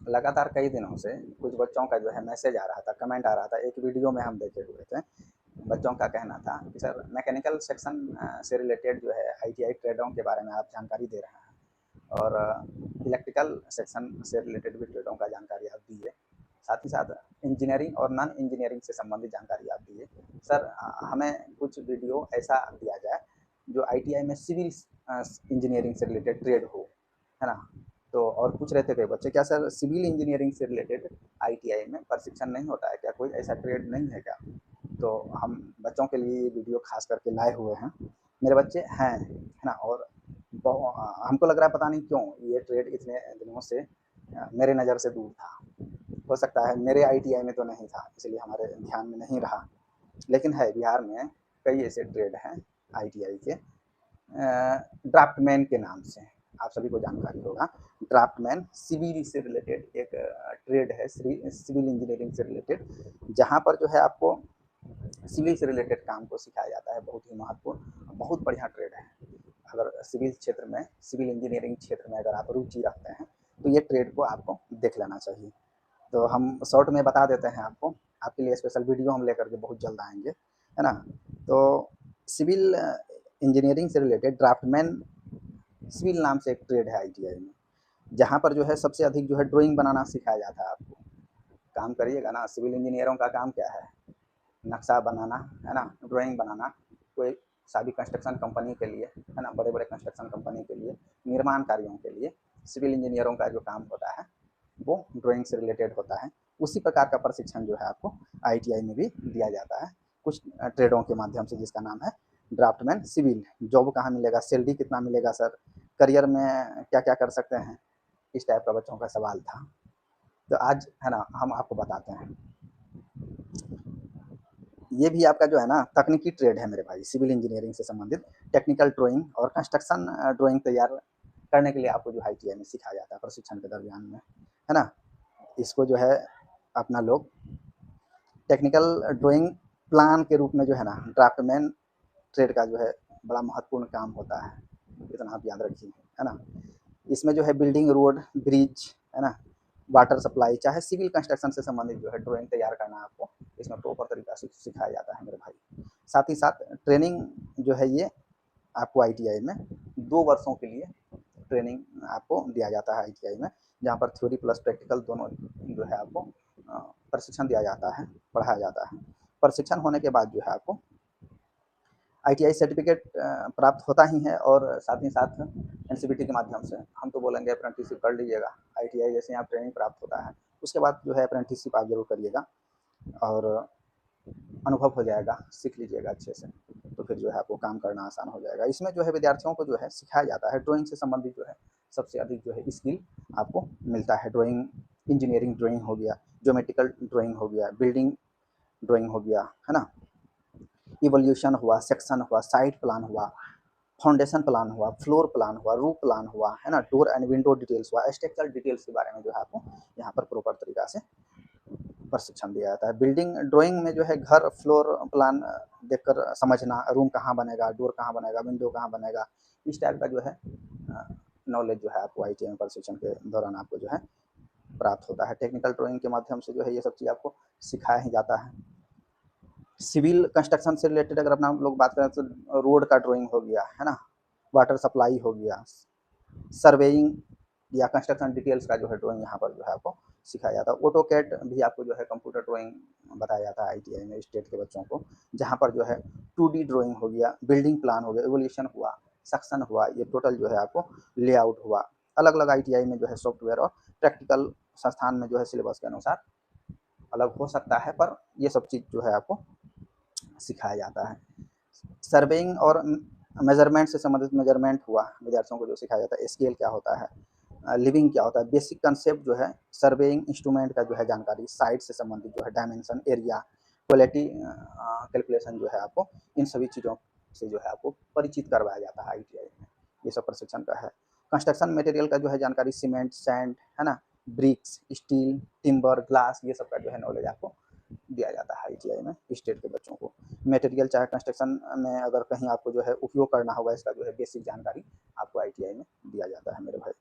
लगातार कई दिनों से कुछ बच्चों का जो है मैसेज आ रहा था, कमेंट आ रहा था। एक वीडियो में हम देखे हुए थे, बच्चों का कहना था कि सर मैकेनिकल सेक्शन से रिलेटेड जो है आईटीआई ट्रेडों के बारे में आप जानकारी दे रहे हैं और इलेक्ट्रिकल सेक्शन से रिलेटेड भी ट्रेडों का जानकारी आप दीजिए, साथ ही साथ इंजीनियरिंग और नॉन इंजीनियरिंग से संबंधित जानकारी आप दीजिए। सर हमें कुछ वीडियो ऐसा दिया जाए जो आईटीआई में सिविल इंजीनियरिंग से रिलेटेड ट्रेड हो, है ना। तो और पूछ रहे थे कई बच्चे, क्या सर सिविल इंजीनियरिंग से रिलेटेड आईटीआई में प्रशिक्षण नहीं होता है क्या, कोई ऐसा ट्रेड नहीं है क्या? तो हम बच्चों के लिए ये वीडियो खास करके लाए हुए हैं। मेरे बच्चे हैं, है ना। और हमको लग रहा है पता नहीं क्यों ये ट्रेड इतने दिनों से मेरे नज़र से दूर था। हो सकता है मेरे आईटीआई में तो नहीं था, इसलिए हमारे ध्यान में नहीं रहा। लेकिन है, बिहार में कई ऐसे ट्रेड हैं आईटीआई के, ड्राफ्टमैन के नाम से आप सभी को जानकारी होगा। ड्राफ्टमैन सिविल से रिलेटेड एक ट्रेड है, सिविल इंजीनियरिंग से रिलेटेड, जहाँ पर जो है आपको सिविल से रिलेटेड काम को सिखाया जाता है। बहुत ही महत्वपूर्ण, बहुत बढ़िया ट्रेड है। अगर सिविल क्षेत्र में, सिविल इंजीनियरिंग क्षेत्र में अगर आप रुचि रखते हैं तो ये ट्रेड को आपको देख लेना चाहिए। तो हम शॉर्ट में बता देते हैं आपको, आपके लिए स्पेशल वीडियो हम लेकर के बहुत जल्द आएंगे, है ना। तो सिविल इंजीनियरिंग से रिलेटेड ड्राफ्टमैन सिविल नाम से एक ट्रेड है आईटीआई में, जहाँ पर जो है सबसे अधिक जो है ड्राइंग बनाना सिखाया जाता है आपको। काम करिएगा ना, सिविल इंजीनियरों का काम क्या है? नक्शा बनाना, है ना, ड्राइंग बनाना। कोई सा भी कंस्ट्रक्शन कंपनी के लिए, है ना, बड़े बड़े कंस्ट्रक्शन कंपनी के लिए, निर्माण कार्यों के लिए सिविल इंजीनियरों का जो काम होता है वो ड्राइंग से रिलेटेड होता है। उसी प्रकार का प्रशिक्षण जो है आपको आईटीआई में भी दिया जाता है, कुछ ट्रेडों के माध्यम से, जिसका नाम है ड्राफ्टमैन सिविल। जॉब कहाँ मिलेगा, सैलरी कितना मिलेगा सर, करियर में क्या क्या कर सकते हैं, इस टाइप का बच्चों का सवाल था। तो आज, है ना, हम आपको बताते हैं। ये भी आपका जो है ना तकनीकी ट्रेड है मेरे भाई, सिविल इंजीनियरिंग से संबंधित टेक्निकल ड्राइंग और कंस्ट्रक्शन ड्राइंग तैयार करने के लिए आपको जो आईटीआई में सिखाया जाता है प्रशिक्षण के दरमियान में, है ना। इसको जो है अपना लोग टेक्निकल ड्राइंग प्लान के रूप में जो है ना, ड्राफ्टमैन ट्रेड का जो है बड़ा महत्वपूर्ण काम होता है, इतना आप याद रखिए, है ना। इसमें जो है बिल्डिंग, रोड, ब्रिज, है ना, वाटर सप्लाई, चाहे सिविल कंस्ट्रक्शन से संबंधित जो है ड्राइंग तैयार करना आपको इसमें प्रॉपर तरीका से सिखाया जाता है मेरे भाई। साथ ही साथ ट्रेनिंग जो है ये आपको आईटीआई में 2 वर्षों के लिए ट्रेनिंग आपको दिया जाता है आईटीआई में, जहाँ पर थ्योरी प्लस प्रैक्टिकल दोनों जो है आपको प्रशिक्षण दिया जाता है, पढ़ाया जाता है। प्रशिक्षण होने के बाद जो है आपको आईटीआई सर्टिफिकेट प्राप्त होता ही है, और साथ ही साथ एनसीबीटी के माध्यम से हम तो बोलेंगे अप्रेंटिसशिप कर लीजिएगा। आईटीआई जैसे यहाँ ट्रेनिंग प्राप्त होता है, उसके बाद जो है अप्रेंटिसशिप आप जरूर करिएगा और अनुभव हो जाएगा, सीख लीजिएगा अच्छे से, तो फिर जो है आपको काम करना आसान हो जाएगा। इसमें जो है विद्यार्थियों को जो है सिखाया जाता है ड्राइंग से संबंधित जो है सबसे अधिक जो है स्किल आपको मिलता है। ड्राइंग, इंजीनियरिंग ड्राइंग हो गया, ज्योमेट्रिकल ड्राइंग हो गया, बिल्डिंग ड्राइंग हो गया, है ना, इवोल्यूशन हुआ, सेक्शन हुआ, साइड प्लान हुआ, फाउंडेशन प्लान हुआ, फ्लोर प्लान हुआ, रूफ प्लान हुआ, है ना, डोर एंड विंडो डिटेल्स हुआ, स्ट्रक्चरल डिटेल्स के बारे में जो है आपको यहाँ पर प्रॉपर तरीका से प्रशिक्षण दिया जाता है। बिल्डिंग ड्राइंग में जो है घर फ्लोर प्लान देखकर समझना, रूम कहाँ बनेगा, डोर कहाँ बनेगा, विंडो कहाँ बनेगा, इस टाइप का जो है नॉलेज जो है आपको आईटीआई में प्रशिक्षण के दौरान आपको जो है प्राप्त होता है। टेक्निकल ड्राइंग के माध्यम से जो है ये सब चीज़ आपको सिखाया ही जाता है। सिविल कंस्ट्रक्शन से रिलेटेड अगर अपना हम लोग बात करें तो रोड का ड्राइंग हो गया, है ना, वाटर सप्लाई हो गया, सर्वेइंग या कंस्ट्रक्शन डिटेल्स का जो है ड्राइंग यहाँ पर जो है आपको सिखाया जाता है। ऑटो कैड भी आपको जो है कंप्यूटर ड्राइंग बताया जाता है आईटीआई में स्टेट के बच्चों को, जहाँ पर जो है 2D ड्राइंग हो गया, बिल्डिंग प्लान हो गया, एवोल्यूशन हुआ, सेक्शन हुआ, ये टोटल जो है आपको लेआउट हुआ। अलग अलग आईटीआई में जो है सॉफ्टवेयर और प्रैक्टिकल संस्थान में जो है सिलेबस के अनुसार अलग हो सकता है, पर ये सब चीज़ जो है आपको सिखाया जाता है। सर्वेइंग और मेजरमेंट से संबंधित मेजरमेंट हुआ, विद्यार्थियों को जो सिखाया जाता है, स्केल क्या होता है, लिविंग क्या होता है, बेसिक कंसेप्ट जो है सर्वेइंग इंस्ट्रूमेंट का जो है जानकारी, साइट से संबंधित जो है डायमेंशन, एरिया, क्वालिटी कैलकुलेशन जो है आपको इन सभी चीज़ों से जो है आपको परिचित करवाया जाता है आईटीआई में, ये सब प्रशिक्षण का है। कंस्ट्रक्शन मटेरियल का जो है जानकारी, सीमेंट, सैंड, है ना, ब्रिक्स, स्टील, टिम्बर, ग्लास, ये सब का जो है नॉलेज आपको दिया जाता है आईटीआई में स्टेट के बच्चों को। मटेरियल चाहे कंस्ट्रक्शन में अगर कहीं आपको जो है उपयोग करना होगा, इसका जो है बेसिक जानकारी आपको आईटीआई में दिया जाता है मेरे भाई।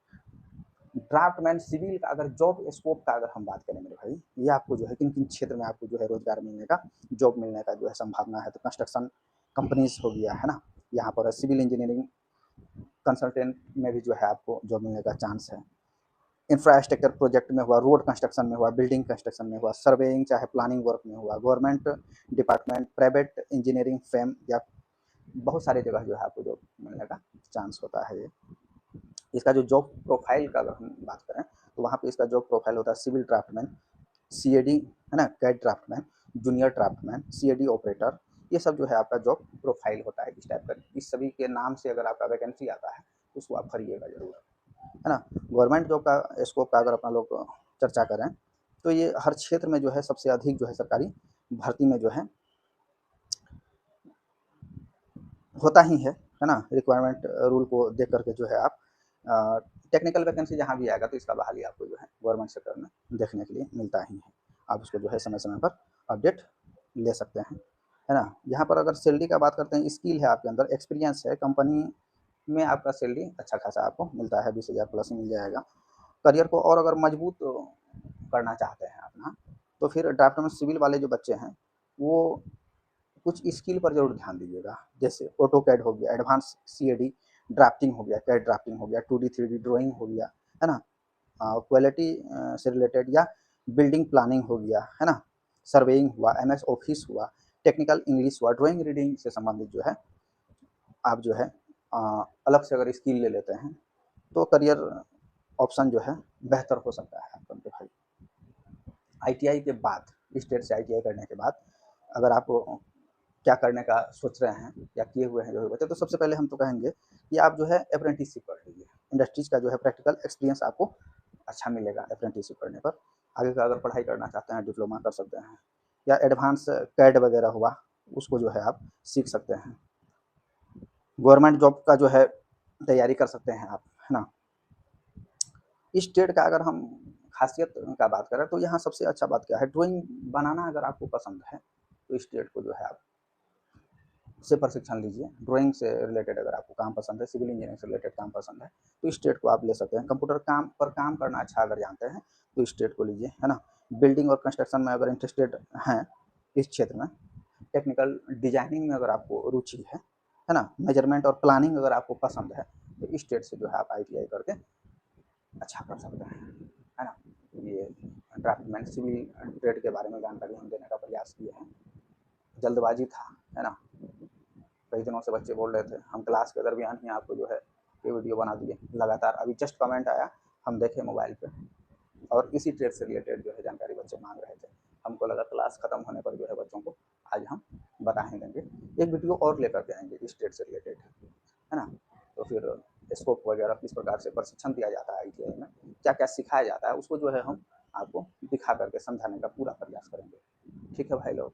ड्राफ्टमैन सिविल का अगर जॉब स्कोप का अगर हम बात करें मेरे भाई, ये आपको जो है किन-किन क्षेत्र में आपको जो है रोज़गार मिलने का, जॉब मिलने का जो है संभावना है। तो कंस्ट्रक्शन कंपनीज़ हो गया, है ना? यहाँ पर सिविल इंजीनियरिंग कंसल्टेंट में भी जो है आपको जॉब मिलने का चांस है। इंफ्रास्ट्रक्चर प्रोजेक्ट में हुआ, रोड कंस्ट्रक्शन में हुआ, बिल्डिंग कंस्ट्रक्शन में हुआ, सर्वेइंग चाहे प्लानिंग वर्क में हुआ, government department, private engineering firm या बहुत सारी जगह जो है आपको जॉब मिलने का चांस होता है ये। इसका जो जॉब प्रोफाइल का अगर हम बात करें तो वहाँ पे इसका जॉब प्रोफाइल होता है सिविल ड्राफ्टमैन, सीएडी है ना, CAD draftsman, junior draftsman, CAD operator, ये सब जो है आपका जॉब प्रोफाइल होता है इस टाइप का। इस सभी के नाम से अगर आपका वैकेंसी आता है तो उसको आप भरिएगा जरूर, है ना। गवर्नमेंट जॉब का स्कोप का अगर अपना लोग चर्चा करें तो ये हर क्षेत्र में जो है सबसे अधिक जो है सरकारी भर्ती में जो है होता ही है ना। रिक्वायरमेंट रूल को देख करके जो है आप टेक्निकल वैकेंसी जहाँ भी आएगा तो इसका बहाली आपको जो है गवर्नमेंट सेक्टर में देखने के लिए मिलता ही है। आप उसको जो है समय समय पर अपडेट ले सकते हैं, है ना। यहाँ पर अगर सैलरी का बात करते हैं, स्किल है आपके अंदर, एक्सपीरियंस है, कंपनी में आपका सैलरी अच्छा खासा आपको मिलता है, 20,000 प्लस मिल जाएगा। करियर को और अगर मजबूत करना चाहते हैं अपना, तो फिर ड्राफ्टमैन सिविल वाले जो बच्चे हैं वो कुछ स्किल पर जरूर ध्यान दीजिएगा। जैसे ऑटो कैड हो गया, एडवांस सीएडी ड्राफ्टिंग हो गया, कैड ड्राफ्टिंग हो गया, 2D 3D ड्राइंग हो गया, है ना। क्वालिटी से रिलेटेड या बिल्डिंग प्लानिंग हो गया, है ना। सर्वेइंग हुआ, एमएस ऑफिस हुआ, टेक्निकल इंग्लिश हुआ, ड्राइंग रीडिंग से संबंधित जो है आप जो है अलग से अगर स्किल ले लेते हैं तो करियर ऑप्शन जो है बेहतर हो सकता है आपका मेरे भाई। आईटीआई के बाद, स्टेट से आईटीआई करने के बाद अगर आप क्या करने का सोच रहे हैं या किए हुए हैं जो भी बच्चे, तो सबसे पहले हम तो कहेंगे कि आप जो है अप्रेंटिसशिप कर लीजिए। इंडस्ट्रीज का जो है प्रैक्टिकल एक्सपीरियंस आपको अच्छा मिलेगा अप्रेंटिसशिप करने पर। आगे का अगर पढ़ाई करना चाहते हैं डिप्लोमा कर सकते हैं, या एडवांस कैड वगैरह हुआ उसको जो है आप सीख सकते हैं। गवर्नमेंट जॉब का जो है तैयारी कर सकते हैं आप, है ना। इस ट्रेड का अगर हम खासियत का बात करें तो यहाँ सबसे अच्छा बात क्या है, ड्राइंग बनाना अगर आपको पसंद है तो इस ट्रेड को जो है आप से प्रशिक्षण लीजिए। ड्राइंग से रिलेटेड अगर आपको काम पसंद है, सिविल इंजीनियरिंग से रिलेटेड काम पसंद है तो इस ट्रेड को आप ले सकते हैं। कंप्यूटर काम पर काम करना अच्छा अगर जानते हैं तो इस ट्रेड को लीजिए, है ना। बिल्डिंग और कंस्ट्रक्शन में अगर इंटरेस्टेड हैं इस क्षेत्र में, टेक्निकल डिजाइनिंग में अगर आपको रुचि है ना, मेजरमेंट और प्लानिंग अगर आपको पसंद है तो इस ट्रेड से जो है आप आईटीआई करके अच्छा कर सकते हैं, है ना। ये ड्राफ्टमैन सिविल ट्रेड के बारे में जानकारी हम देने का प्रयास किए हैं, जल्दबाजी था, है ना। कई दिनों से बच्चे बोल रहे थे, हम क्लास के दरमियान ही आपको जो है ये वीडियो बना दिए। लगातार अभी जस्ट कमेंट आया, हम देखे मोबाइल पे, और इसी ट्रेड से रिलेटेड जो है जानकारी बच्चे मांग रहे थे। हमको लगा क्लास खत्म होने पर जो है बच्चों को आज हम बता ही देंगे। एक वीडियो और लेकर के आएंगे इस ट्रेड से रिलेटेड, है ना। तो फिर स्कोप वगैरह किस प्रकार से प्रशिक्षण दिया जाता है आईटीआई में, क्या क्या सिखाया जाता है, उसको जो है हम आपको दिखा करके समझाने का पूरा प्रयास करेंगे। ठीक है भाई लोग।